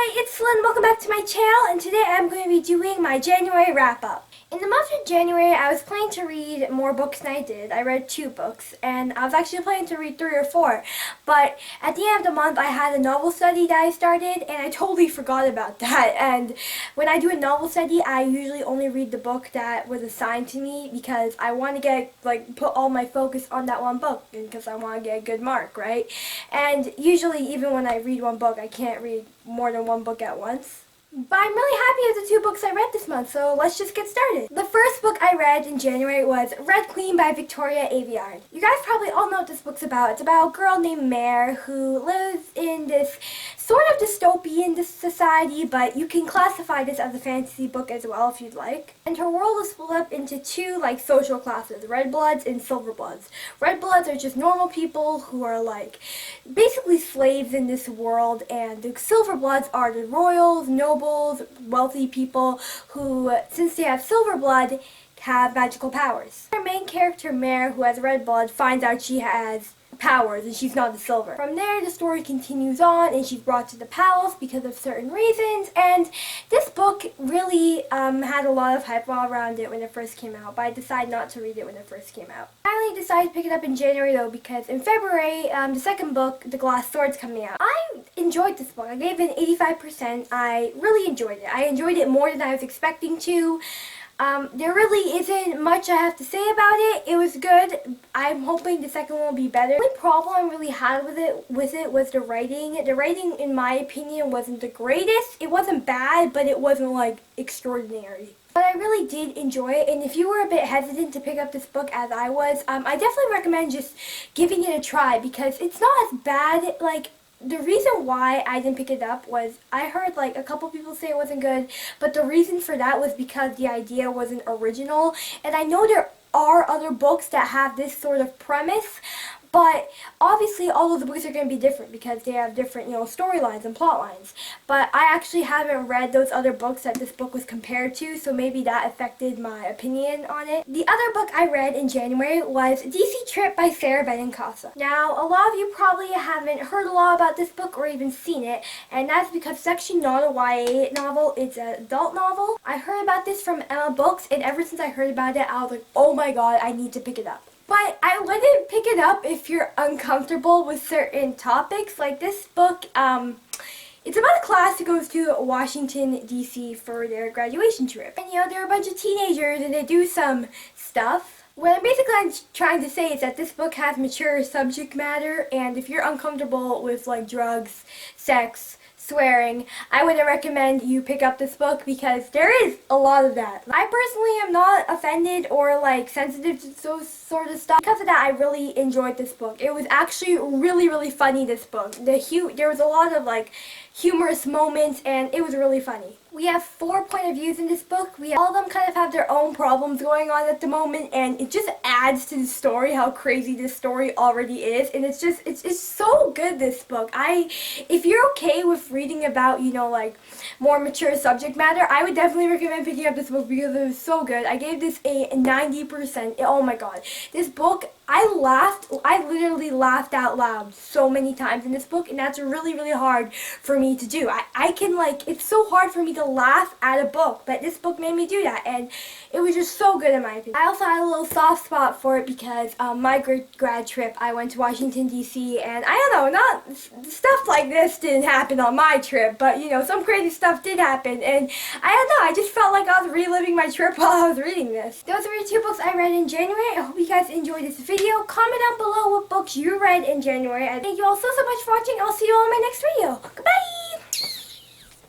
Hi, it's Lynn. Welcome back to my channel, and today I'm going to be doing my January wrap-up. In the month of January, I was planning to read more books than I did. I read 2 books, and I was actually planning to read 3 or 4. But at the end of the month, I had a novel study that I started, and I totally forgot about that. And when I do a novel study, I usually only read the book that was assigned to me because I want to put all my focus on that one book, because I want to get a good mark, right? And usually, even when I read one book, I can't read more than one book at once. But I'm really happy with the 2 books I read this month, so let's just get started. The first book I read in January was Red Queen by Victoria Aveyard. You guys probably all know what this book's about. It's about a girl named Mare who lives in this sort of dystopian society, but you can classify this as a fantasy book as well if you'd like. And her world is split up into 2 social classes, Red Bloods and Silver Bloods. Red Bloods are just normal people who are basically slaves in this world, and the Silver Bloods are the royals, nobles, wealthy people who, since they have silver blood, have magical powers. Our main character, Mare, who has red blood, finds out she has powers and she's not the silver. From there, the story continues on, and she's brought to the palace because of certain reasons, and this book really had a lot of hype all around it when it first came out, but I decided not to read it when it first came out. I finally decided to pick it up in January though, because in February, the second book, The Glass Sword's coming out. I enjoyed this book. I gave it an 85%. I really enjoyed it. I enjoyed it more than I was expecting to. There really isn't much I have to say about it. It was good. I'm hoping the second one will be better. The only problem I really had with it was the writing. The writing, in my opinion, wasn't the greatest. It wasn't bad, but it wasn't extraordinary. But I really did enjoy it, and if you were a bit hesitant to pick up this book as I was, I definitely recommend just giving it a try, because it's not as bad. The reason why I didn't pick it up was I heard a couple people say it wasn't good, but the reason for that was because the idea wasn't original, and I know there are other books that have this sort of premise, but obviously all of the books are going to be different because they have different, storylines and plot lines. But I actually haven't read those other books that this book was compared to, so maybe that affected my opinion on it. The other book I read in January was DC Trip by Sarah Benincasa. Now, a lot of you probably haven't heard a lot about this book or even seen it, and that's because it's actually not a YA novel, it's an adult novel. I heard about this from Emma Books, and ever since I heard about it, I was like, oh my god, I need to pick it up. But I wouldn't pick it up if you're uncomfortable with certain topics. This book, it's about a class that goes to Washington, D.C. for their graduation trip. And, they're a bunch of teenagers and they do some stuff. What I'm basically trying to say is that this book has mature subject matter, and if you're uncomfortable with, drugs, sex, swearing, I wouldn't recommend you pick up this book because there is a lot of that. I personally am not offended or sensitive to those sort of stuff. Because of that, I really enjoyed this book. It was actually really, really funny, this book. There was a lot of humorous moments, and it was really funny. We have 4 point of views in this book. All of them kind of have their own problems going on at the moment, and it just adds to the story how crazy this story already is. And it's so good, this book. If you're okay with reading about, more mature subject matter, I would definitely recommend picking up this book because it was so good. I gave this a 90%. Oh my god. This book, I literally laughed out loud so many times in this book, and that's really, really hard for me to do. It's so hard for me to laugh at a book, but this book made me do that, and it was just so good in my opinion. I also had a little soft spot for it because my grad trip, I went to Washington, D.C., and I don't know, stuff like this didn't happen on my trip, but some crazy stuff did happen, and I don't know, I just felt like I was reliving my trip while I was reading this. Those are the 2 books I read in January. I hope you guys enjoyed this video. Comment down below what books you read in January. I thank you all so much for watching. I'll see you all in my next video. Goodbye!